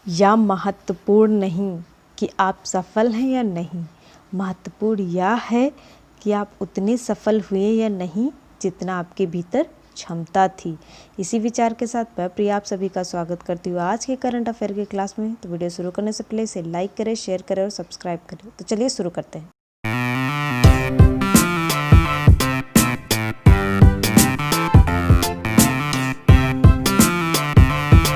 या महत्वपूर्ण नहीं कि आप सफल हैं या नहीं, महत्वपूर्ण यह है कि आप उतने सफल हुए या नहीं जितना आपके भीतर क्षमता थी। इसी विचार के साथ मैं प्रिया आप सभी का स्वागत करती हूँ आज के करंट अफेयर के क्लास में। तो वीडियो शुरू करने से पहले इसे लाइक करें, शेयर करें और सब्सक्राइब करें। तो चलिए शुरू करते हैं।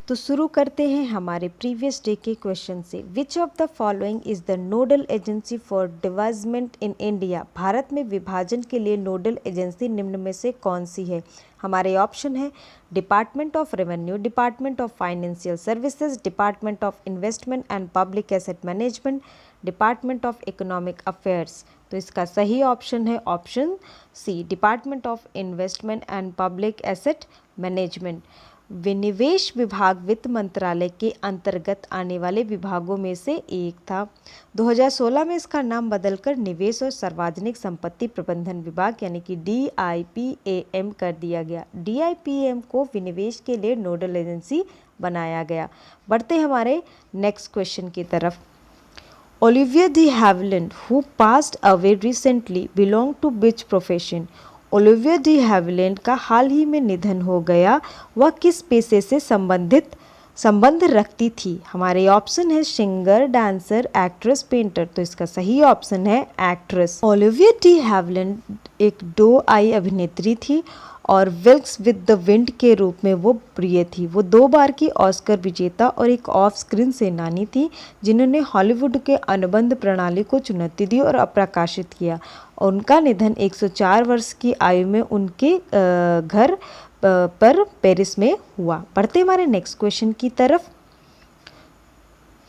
तो शुरू करते हैं हमारे प्रीवियस डे के क्वेश्चन से। Which of the following is the nodal agency for disinvestment in India? भारत में विभाजन के लिए नोडल एजेंसी निम्न में से कौन सी है? हमारे ऑप्शन है department of revenue, department of financial services, department of investment and public asset management, department of economic affairs. तो इसका सही ऑप्शन है option C, department of investment and public asset management. विनिवेश विभाग वित्त मंत्रालय के अंतर्गत आने वाले विभागों में से एक था। 2016 में इसका नाम बदलकर निवेश और सार्वजनिक संपत्ति प्रबंधन विभाग यानी कि DIPAM कर दिया गया। DIPAM को विनिवेश के लिए नोडल एजेंसी बनाया गया। बढ़ते हमारे नेक्स्ट क्वेश्चन की तरफ। Olivier de Havilland who passed away recently belong to which profession? Olivier de Havilland का हाल ही में निधन हो गया। वह किस पेशे से संबंध रखती थी? हमारे ऑप्शन है सिंगर, डांसर, एक्ट्रेस, पेंटर। तो इसका सही ऑप्शन है एक्ट्रेस। ओलिवियर डी हैविलैंड एक 2 आई अभिनेत्री थी और विल्क्स विद द विंड के रूप में वो प्रिय थी। वो 2 बार की ऑस्कर विजेता और एक ऑफ स्क्रीन सेनानी थी जिन्होंने हॉलीवुड के अनुबंध प्रणाली को चुनौती दी और अप्रकाशित किया। उनका निधन 104 वर्ष की आयु में उनके घर पर पेरिस में हुआ। बढ़ते हमारे नेक्स्ट क्वेश्चन की तरफ।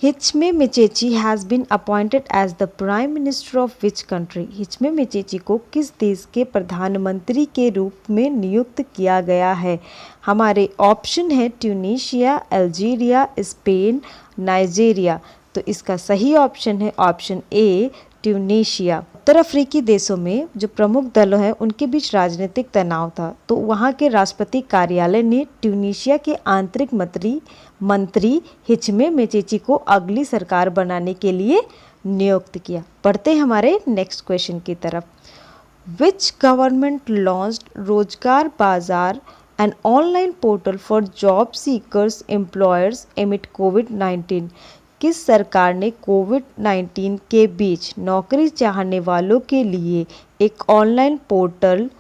Hichem Mechichi has been appointed as the prime minister of which country? Hichem Mechichi को किस देश के प्रधानमंत्री के रूप में नियुक्त किया गया है? हमारे ऑप्शन है ट्यूनीशिया, अल्जीरिया, स्पेन, नाइजीरिया। तो इसका सही ऑप्शन है ऑप्शन ए, ट्यूनीशिया। उत्तर अफ्रीकी देशों में जो प्रमुख दलों हैं उनके बीच राजनीतिक तनाव था, तो वहाँ के राष्ट्रपति कार्यालय ने ट्यूनीशिया के आंतरिक मंत्री हिचमे मिचेची को अगली सरकार बनाने के लिए नियुक्त किया। बढ़ते हमारे नेक्स्ट क्वेश्चन की तरफ। Which government launched Rozgar Bazaar an online portal for job seekers employers amid कोविड-19? किस सरकार ने कोविड-19 के बीच नौकरी चाहने वालों के लिए एक ऑनलाइन पोर्टल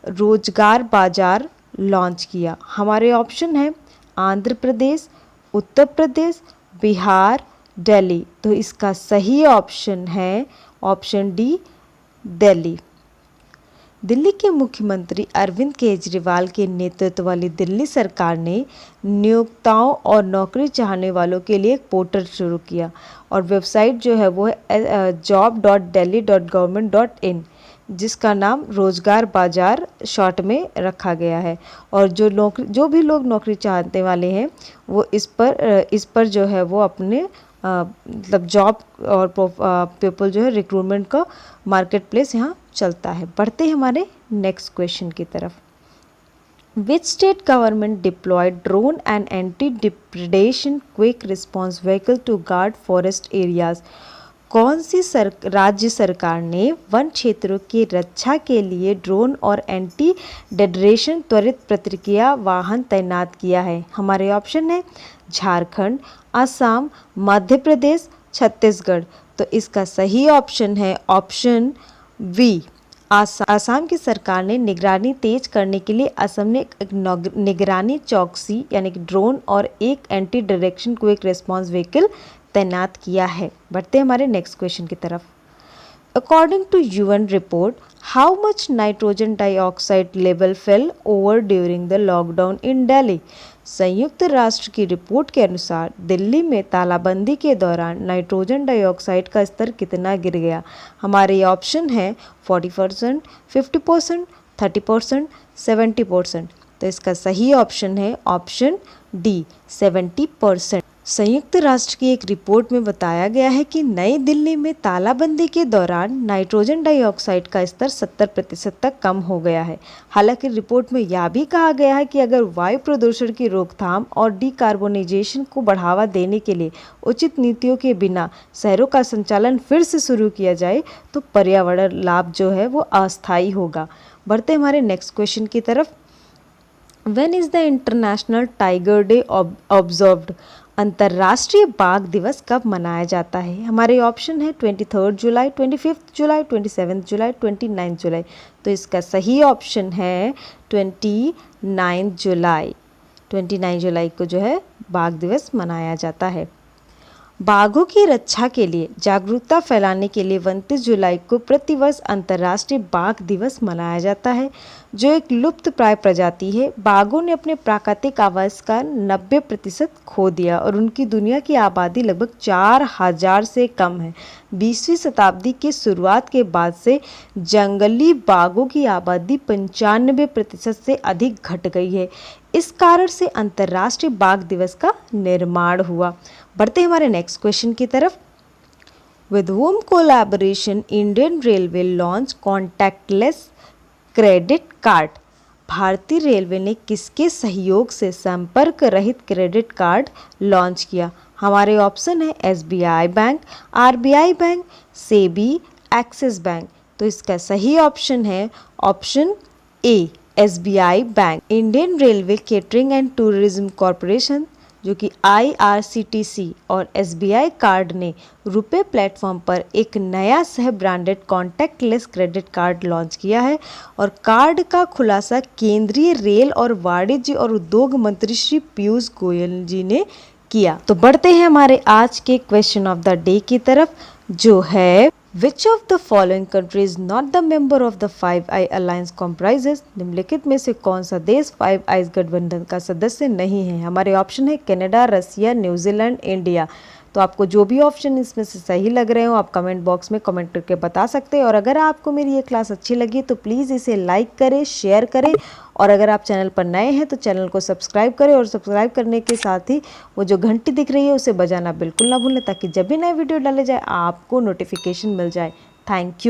रोजगार बाजार लॉन्च किया? हमारे ऑप्शन है आंध्र प्रदेश, उत्तर प्रदेश, बिहार, दिल्ली। तो इसका सही ऑप्शन है ऑप्शन डी, दिल्ली। दिल्ली के मुख्यमंत्री अरविंद केजरीवाल के नेतृत्व वाली दिल्ली सरकार ने नियोक्ताओं और नौकरी चाहने वालों के लिए एक पोर्टल शुरू किया और वेबसाइट जो है वो है job.delhi.government.in, जिसका नाम रोजगार बाजार शॉर्ट में रखा गया है। और जो भी लोग नौकरी चाहने वाले हैं वो इस पर जो है वो अपने मतलब जॉब और पीपल जो है रिक्रूटमेंट का मार्केट प्लेस यहाँ चलता है। बढ़ते हमारे नेक्स्ट क्वेश्चन की तरफ। Which state government deployed drone and anti depredation quick response vehicle to guard forest areas? कौन सी राज्य सरकार ने वन क्षेत्रों की रक्षा के लिए ड्रोन और एंटी डिप्रेडेशन त्वरित प्रतिक्रिया वाहन तैनात किया है? हमारे ऑप्शन है झारखंड, असम, मध्य प्रदेश, छत्तीसगढ़। तो इसका सही ऑप्शन है ऑप्शन वी, आसाम की सरकार ने निगरानी तेज करने के लिए असम ने एक निगरानी चौकसी यानी कि ड्रोन और एक anti direction quick response vehicle तैनात किया है। बढ़ते हमारे नेक्स्ट क्वेश्चन की तरफ। According to UN report, how much nitrogen dioxide level fell over during the lockdown in Delhi? संयुक्त राष्ट्र की रिपोर्ट के अनुसार दिल्ली में तालाबंदी के दौरान नाइट्रोजन डाइऑक्साइड का स्तर कितना गिर गया? हमारे ऑप्शन है 40%, 50%, 30%, 70%। तो इसका सही ऑप्शन है ऑप्शन डी, 70%। संयुक्त राष्ट्र की एक रिपोर्ट में बताया गया है कि नई दिल्ली में तालाबंदी के दौरान नाइट्रोजन डाइऑक्साइड का स्तर 70% तक कम हो गया है। हालांकि रिपोर्ट में यह भी कहा गया है कि अगर वायु प्रदूषण की रोकथाम और डिकार्बोनाइजेशन को बढ़ावा देने के लिए उचित नीतियों के बिना शहरों का संचालन फिर से शुरू किया जाए तो पर्यावरण लाभ जो है वो अस्थायी होगा। बढ़ते हमारे नेक्स्ट क्वेश्चन की तरफ। When is the International Tiger Day observed? अंतर्राष्ट्रीय बाघ दिवस कब मनाया जाता है? हमारे ऑप्शन है 23 जुलाई, 25 जुलाई, 27 जुलाई, 29 जुलाई। तो इसका सही ऑप्शन है 29 जुलाई। 29 जुलाई को जो है बाघ दिवस मनाया जाता है। बाघों की रक्षा के लिए जागरूकता फैलाने के लिए 29 जुलाई को प्रतिवर्ष अंतर्राष्ट्रीय बाघ दिवस मनाया जाता है, जो एक लुप्त प्राय प्रजाति है। बाघों ने अपने प्राकृतिक आवास का 90% खो दिया और उनकी दुनिया की आबादी लगभग 4000 से कम है। 20वीं शताब्दी की शुरुआत के बाद से जंगली बाघों की आबादी 95% से अधिक घट गई है। इस कारण से अंतर्राष्ट्रीय बाघ दिवस का निर्माण हुआ। बढ़ते हमारे नेक्स्ट क्वेश्चन की तरफ। With home collaboration Indian railway launch contactless credit card. भारतीय रेलवे ने किसके सहयोग से संपर्क रहित क्रेडिट कार्ड लॉन्च किया? हमारे ऑप्शन है SBI bank, RBI bank, SEBI, axis bank. तो इसका सही ऑप्शन है option A, SBI bank. Indian railway catering and tourism corporation जो कि IRCTC और SBI कार्ड ने रुपे प्लेटफॉर्म पर एक नया सह branded contactless credit card launch किया है और कार्ड का खुलासा केंद्रीय रेल और वाणिज्य और उद्योग मंत्री श्री पीयूष गोयल जी ने किया। तो बढ़ते हैं हमारे आज के क्वेश्चन ऑफ द डे की तरफ, जो है Which of the following country is not the member of the Five Eyes Alliance comprises? निम्नलिखित में से कौन सा देश फाइव आइज गठबंधन का सदस्य नहीं है? हमारे ऑप्शन है कनाडा, रसिया, न्यूजीलैंड, इंडिया। तो आपको जो भी ऑप्शन इसमें से सही लग रहे हो आप कमेंट बॉक्स में कमेंट करके बता सकते हैं। और अगर आपको मेरी ये क्लास अच्छी लगी तो प्लीज़ इसे लाइक करें, शेयर करें और अगर आप चैनल पर नए हैं तो चैनल को सब्सक्राइब करें और सब्सक्राइब करने के साथ ही वो जो घंटी दिख रही है उसे बजाना बिल्कुल ना भूलें ताकि जब भी नए वीडियो डाले जाए आपको नोटिफिकेशन मिल जाए। Thank you.